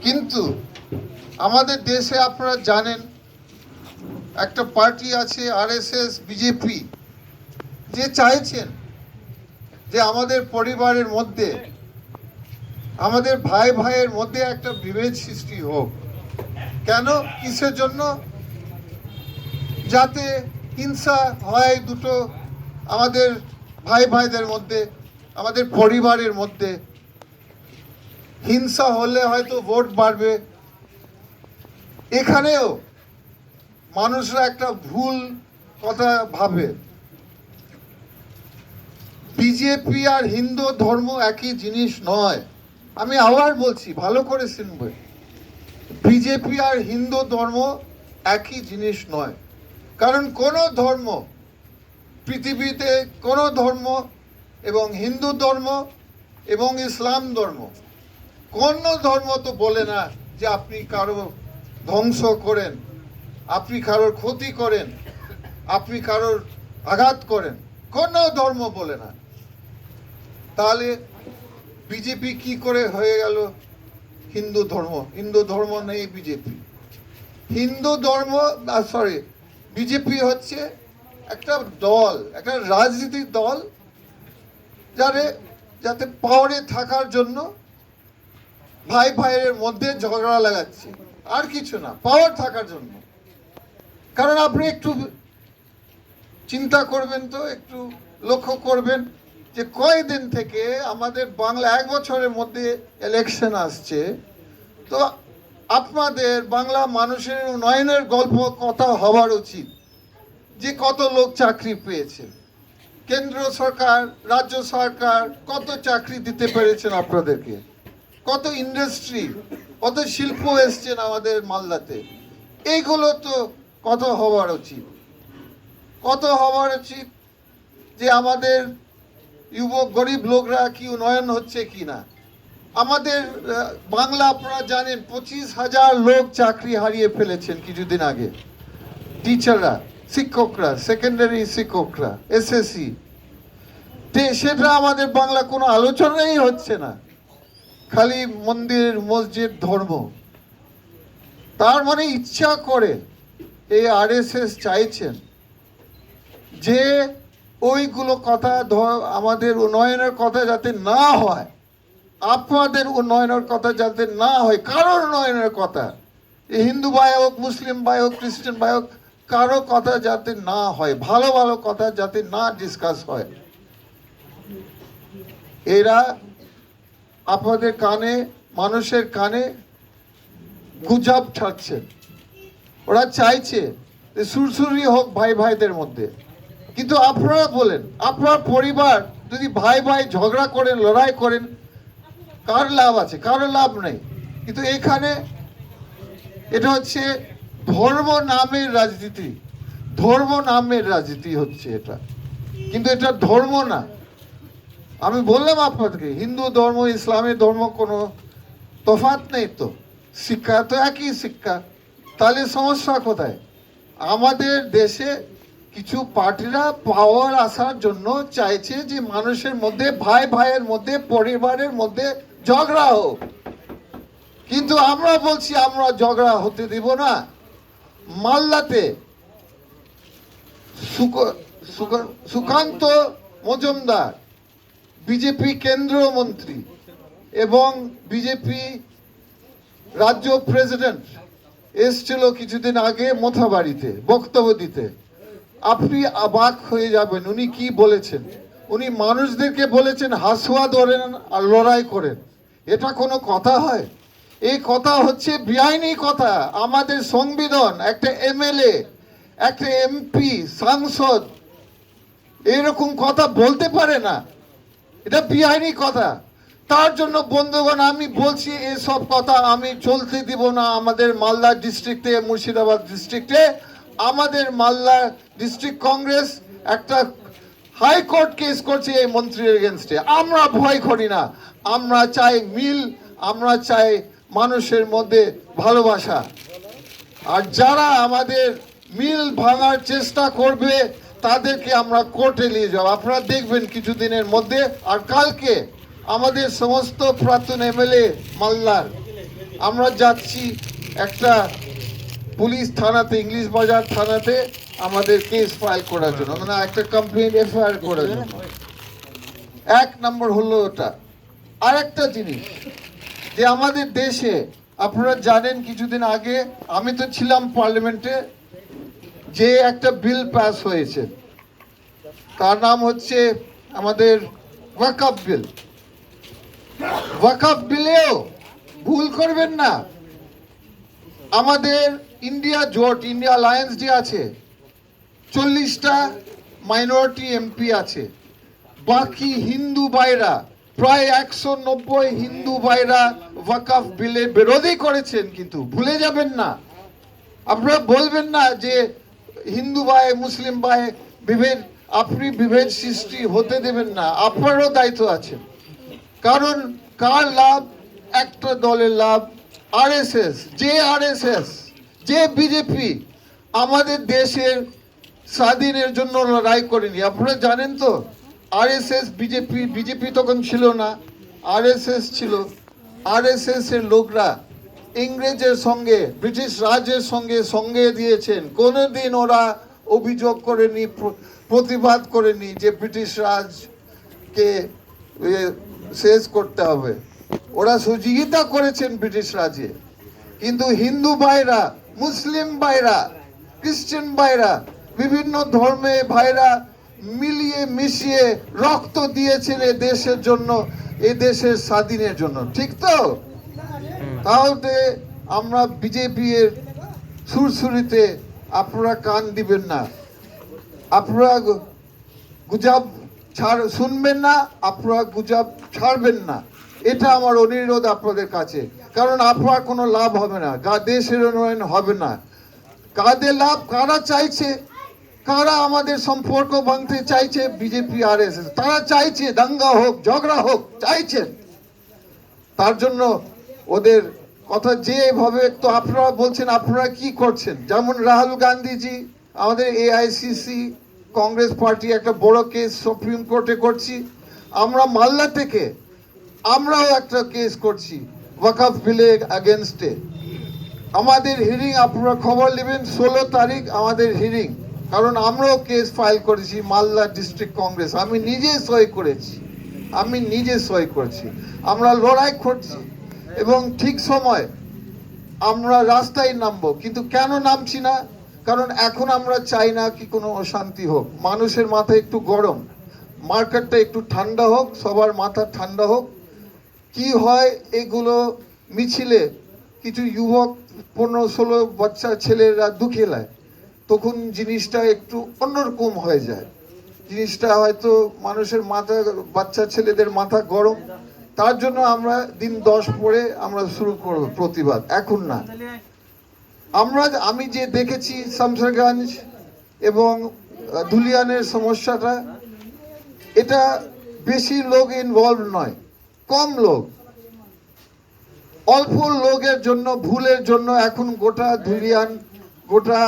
কিন্তু আমাদের দেশে আপনারা জানেন একটা পার্টি আছে আরএসএস বিজেপি, যে চাইছেন যে আমাদের পরিবারের মধ্যে, আমাদের ভাই ভাইয়ের মধ্যে একটা বিভেদ সৃষ্টি হোক। কেন, কিসের জন্য? যাতে হিংসা হয় দুটো আমাদের ভাই ভাইদের মধ্যে, আমাদের পরিবারের মধ্যে। হিংসা হলে হয়তো ভোট বাড়বে। এখানেও মানুষরা একটা ভুল কথা ভাবে। বিজেপি আর হিন্দু ধর্ম একই জিনিস নয়। আমি আবার বলছি, ভালো করে শুনবে, বিজেপি আর হিন্দু ধর্ম একই জিনিস নয়। কারণ কোনো ধর্ম পৃথিবীতে, কোনো ধর্ম এবং হিন্দু ধর্ম এবং ইসলাম ধর্ম, কোনো ধর্ম তো বলে না যে আপনি কারো ধ্বংস করেন, আপনি কারোর ক্ষতি করেন, আপনি কারোর আঘাত করেন। কোনো ধর্ম বলে না। তাহলে বিজেপি কি করে হয়ে গেল হিন্দু ধর্ম? হিন্দু ধর্ম নেই বিজেপি। হিন্দু ধর্ম, সরি, বিজেপি হচ্ছে একটা দল, একটা রাজনীতির দল, যাতে পাওয়ারে থাকার জন্য ভাই ভাইয়ের মধ্যে ঝগড়া লাগাচ্ছে, আর কিছু না, পাওয়ার থাকার জন্য। কারণ আপনি একটু চিন্তা করবেন তো, একটু লক্ষ্য করবেন যে কয়েকদিন থেকে আমাদের বাংলা, 1 বছরের মধ্যে ইলেকশন আসছে, তো আপনাদের বাংলা মানুষের উন্নয়নের গল্প কথা হওয়ার উচিত, যে কত লোক চাকরি পেয়েছে, কেন্দ্র সরকার, রাজ্য সরকার কত চাকরি দিতে পেরেছেন আপনাদেরকে, কত ইন্ডাস্ট্রি, কত শিল্প এসছেন আমাদের মালদাতে। এইগুলো তো কত হওয়ার উচিত, কত হওয়ার উচিত যে আমাদের যুবক গরিব লোকরা কি উন্নয়ন হচ্ছে কি না। আমাদের বাংলা আপনারা জানেন 25,000 লোক চাকরি হারিয়ে ফেলেছেন কিছুদিন আগে, টিচাররা, শিক্ষকরা, সেকেন্ডারি শিক্ষকরা, এসএসসি। সেটা আমাদের বাংলা কোনো আলোচনাই হচ্ছে না, খালি মন্দির মসজিদ ধর্ম। তার মানে ইচ্ছা করে এই আরএসএস চাইছেন যে ওইগুলো কথা, আমাদের উন্নয়নের কথা যাতে না হয়, আপনাদের উন্নয়নের কথা যাতে না হয়, কারোর উন্নয়নের কথা, হিন্দু ভাই হোক, মুসলিম ভাই হোক, খ্রিস্টান ভাই হোক, কারো কথা যাতে না হয়, ভালো ভালো কথা যাতে না ডিসকাস হয়। এরা আপনাদের কানে, মানুষের কানে গুজব ছাড়ছেন। ওরা চাইছে যে সুরসুরি হোক ভাই ভাইদের মধ্যে। কিন্তু আপনারা বলেন, আপনার পরিবার যদি ভাই ভাই ঝগড়া করেন, লড়াই করেন, কার লাভ আছে? কারো লাভ নেই। কিন্তু এখানে এটা হচ্ছে ধর্ম নামের রাজনীতি, ধর্ম নামের রাজনীতি হচ্ছে এটা, কিন্তু এটা ধর্ম না। আমি বললাম আপনাদেরকে, হিন্দু ধর্ম ইসলামের ধর্ম কোনো তফাৎ নেই তো, শিক্ষা তো একই শিক্ষা। তাহলে সমস্যা কোথায়? আমাদের দেশে কিছু পার্টিরা পাওয়ার আসার জন্য চাইছে যে মানুষের মধ্যে, ভাই ভাইয়ের মধ্যে, পরিবারের মধ্যে ঝগড়া হোক। কিন্তু আমরা বলছি আমরা ঝগড়া হতে দিব না। মালদাতে সুকান্ত মজুমদার, বিজেপি কেন্দ্রীয় মন্ত্রী এবং বিজেপি রাজ্য প্রেসিডেন্ট এসছিল কিছুদিন আগে মোথাবাড়িতে বক্তব্য দিতে। আপনি অবাক হয়ে যাবেন উনি কি বলেছেন। উনি মানুষদেরকে বলেছেন হাসুয়া ধরেন আর লড়াই করেন। এটা কোনো কথা হয়? এই কথা হচ্ছে বেআইনি কথা। আমাদের সংবিধান, একটা এমএলএ, একটা এমপি, সাংসদ এরকম কথা বলতে পারে না। এটা বেআইনি কথা। তার জন্য বন্ধুগণ আমি বলছি, এসব কথা আমি চলতে দিব না। আমাদের মালদা ডিস্ট্রিক্টে, মুর্শিদাবাদ ডিস্ট্রিক্টে, আমাদের মালদা ডিস্ট্রিক্ট কংগ্রেস একটা হাইকোর্ট কেস করছে এই মন্ত্রীর এগেনস্টে। আমরা ভয় করি না। আমরা চাই মিল, আমরা চাই মানুষের মধ্যে ভালোবাসা। আর যারা আমাদের মিল ভাঙার চেষ্টা করবে তাদেরকে আমরা কোর্টে নিয়ে যাব। আপনারা দেখবেন কিছুদিনের মধ্যে। আর কালকে আমাদের সমস্ত প্রাক্তন এমএলএ মালদার আমরা যাচ্ছি একটা পুলিশ থানাতে, ইংলিশ বাজার থানাতে আমাদের কেস ফাইল করার জন্য, মানে একটা কমপ্লেন এফআইআর করার জন্য। এক নম্বর হলো ওটা। আর একটা জিনিস যে আমাদের দেশে আপনারা জানেন কিছুদিন আগে আমি তো ছিলাম পার্লামেন্টে, যে একটা বিল পাস হয়েছে তার নাম হচ্ছে আমাদের ওয়াকফ বিল। ওয়াকফ বিলেও ভুল করবেন না, আমাদের ইন্ডিয়া জোট, ইন্ডিয়া অ্যালায়েন্স যে আছে 40টা মাইনরিটি এমপি আছে, বাকি হিন্দু ভাইরা প্রায় 190 হিন্দু ভাইরা ওয়াকফ বিলে বিরোধী করেছেন। কিন্তু ভুলে যাবেন না, আপনারা বলবেন না যে হিন্দু ভাই মুসলিম ভাই বিভেদ, আপনি বিভেদ সৃষ্টি হতে দেবেন না, আপনারও দায়িত্ব আছে। কারণ কার লাভ? একটা দলের লাভ, আরএসএস। যে বিজেপি আমাদের দেশের স্বাধীনের জন্য লড়াই করেনি, আপনারা জানেন তো। আরএসএস বিজেপি তখন ছিল না, আরএসএস ছিল। আরএসএস এর লোকরা ইংরেজের সঙ্গে, ব্রিটিশ রাজের সঙ্গে দিয়েছেন। কোনোদিন ওরা অভিযোগ করেনি, প্রতিবাদ করেনি যে ব্রিটিশ রাজকে শেষ করতে হবে। ওরা সহযোগিতা করেছেন ব্রিটিশ রাজে। কিন্তু হিন্দু ভাইরা, মুসলিম ভাইরা, খ্রিস্টান ভাইরা, বিভিন্ন ধর্মে ভাইরা মিলিয়ে মিশিয়ে রক্ত দিয়েছেন এ দেশের জন্য, এ দেশের স্বাধীনের জন্য, ঠিক তো? তাহলে আমরা বিজেপি এর সুরসুরিতে আপনারা কান দিবেন না, আপনারা গুজব শুনবেন না, আপনারা গুজব ছাড়বেন না। এটা আমার অনুরোধ আপনাদের কাছে। কারণ আপনার কোনো লাভ হবে না, দেশের উন্নয়ন হবে না। কাদের লাভ? কারা চাইছে, কারা আমাদের সম্পর্ক ভাঙতে চাইছে? BJP RSS. তারা চাইছে দাঙ্গা হোক, ঝগড়া হোক, চাইছেন। তার জন্য ওদের কথা যেভাবে, তো আপনারা বলছেন আপনারা কি করছেন? যেমন রাহুল গান্ধীজি, আমাদের এআইসিসি কংগ্রেস পার্টি একটা বড় কেস সুপ্রিম কোর্টে করছি। আমরা মালদা থেকে আমরাও একটা কেস করছি ওয়াকফ বিলে এগেনস্টে। আমাদের হিয়ারিং আপনারা খবর নেবেন, 16 তারিখ আমাদের হিয়ারিং। কারণ আমরাও কেস ফাইল করেছি মালদা ডিস্ট্রিক্ট কংগ্রেস, আমি নিজে সই করেছি। আমরা লড়াই করছি এবং ঠিক সময় আমরা রাস্তায় নামবো। কিন্তু কেন নামছি না? কারণ এখন আমরা চাই না কি কোনো অশান্তি হোক। মানুষের মাথা একটু গরম, মার্কেটটা একটু ঠান্ডা হোক, সবার মাথা ঠান্ডা হোক। কি হয় এগুলো মিছিলে কিছু যুবক 15-16 বাচ্চা ছেলেরা দুঃখেলায়, তখন জিনিসটা একটু অন্যরকম হয়ে যায়। জিনিসটা হয়তো মানুষের মাথা, বাচ্চা ছেলেদের মাথা গরম। তার জন্য আমরা দিন 10 পরে আমরা শুরু করব প্রতিবাদ, এখন না। আমি যে দেখেছি শামসেরগঞ্জ এবং ধুলিয়ানের সমস্যাটা, এটা বেশি লোক ইনভলভ নয়, কম লোক, অল্প লোকের জন্য, ভুলের জন্য এখন গোটা ধুলিয়ান, গোটা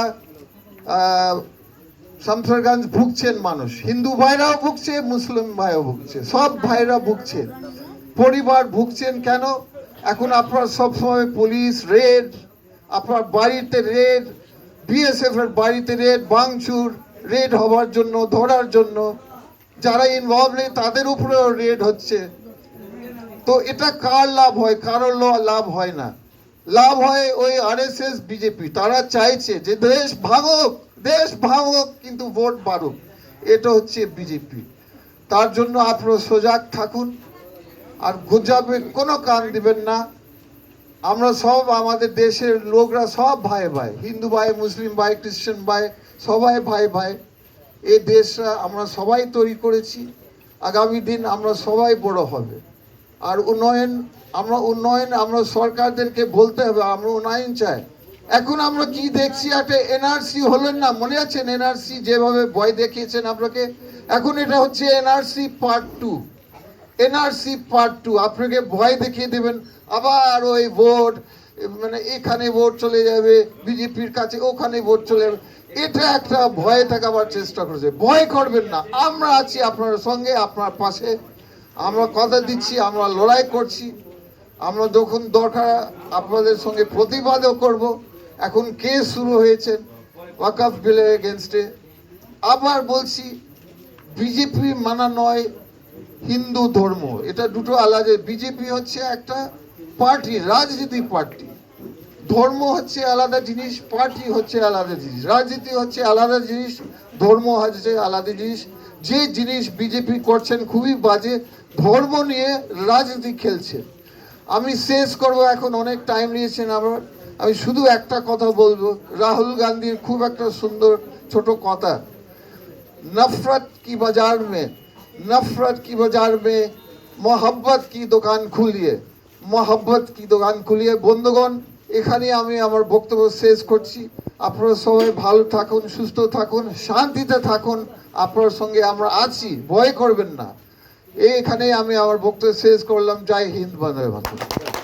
শামসেরগঞ্জ ভুগছেন মানুষ। হিন্দু ভাইরাও ভুগছে, মুসলিম ভাইও ভুগছে, সব ভাইরা ভুগছে, পরিবার ভুগছেন। কেন? এখন আপনার সবসময় পুলিশ রেড, আপনার বাড়িতে রেড, বিএসএফ এর বাড়িতে রেড, ভাঙচুর, রেড হওয়ার জন্য, ধরার জন্য। যারা ইনভলভ নেই তাদের উপরেও রেড হচ্ছে। তো এটা কার লাভ হয়? কারোর লাভ হয় না, লাভ হয় ওই আরএসএস বিজেপি। তারা চাইছে যে দেশ ভাঙুক কিন্তু ভোট বাড়ুক। এটা হচ্ছে বিজেপি। তার জন্য আপনারা সজাগ থাকুন, আর গুজবে কোনো কান দিবেন না। আমরা সব, আমাদের দেশের লোকরা সব ভাই ভাই, হিন্দু ভাই, মুসলিম ভাই, খ্রিস্টান ভাই, সবাই ভাই ভাই। এই দেশটা আমরা সবাই তৈরি করেছি, আগামী দিন আমরা সবাই বড় হবে। আর উন্নয়ন আমরা সরকারদেরকে বলতে হবে আমরা উন্নয়ন চাই। এখন আমরা কি দেখছি, একটা এনআরসি হলেন না, মনে আছেন? এনআরসি যেভাবে ভয় দেখিয়েছেন আপনাকে, এখন এটা হচ্ছে এনআরসি পার্ট 2। এনআরসি পার্ট 2 আপনাকে ভয় দেখিয়ে দেবেন, আবার ওই ভোট, মানে এখানে ভোট চলে যাবে বিজেপির কাছে, ওখানে ভোট চলে যাবে। এটা একটা ভয়ে থাকাবার চেষ্টা করেছে। ভয় করবেন না, আমরা আছি আপনার সঙ্গে, আপনার পাশে। আমরা কথা দিচ্ছি, আমরা লড়াই করছি। আমরা যখন দরকার আপনাদের সঙ্গে প্রতিবাদও করব। এখন কেস শুরু হয়েছে ওয়াকফ বিলের এগেনস্টে। আবার বলছি, বিজেপি মানা নয় হিন্দু ধর্ম, এটা দুটো আলাদা। বিজেপি হচ্ছে একটা পার্টি, রাজনীতি পার্টি। ধর্ম হচ্ছে আলাদা জিনিস, পার্টি হচ্ছে আলাদা জিনিস, রাজনীতি হচ্ছে আলাদা জিনিস, ধর্ম হচ্ছে আলাদা জিনিস। যে জিনিস বিজেপি করছেন খুবই বাজে, ধর্ম নিয়ে রাজনীতি খেলছে। আমি শেষ করব, এখন অনেক টাইম নিয়েছেন আমার। আমি শুধু একটা কথা বলবো, রাহুল গান্ধীর খুব একটা সুন্দর ছোট কথা, नफरत की बाजार में मोहब्बत की দোকান খুলিয়ে, মোহাব্বত কি দোকান খুলিয়ে। বন্ধুগণ, এখানে আমি আমার বক্তব্য শেষ করছি। আপনারা সবাই ভালো থাকুন, সুস্থ থাকুন, শান্তিতে থাকুন। আপনার সঙ্গে আমরা আছি, ভয় করবেন না। এখানে আমি আমার বক্তব্য শেষ করলাম। জয় হিন্দ, বন্দে মাতরম।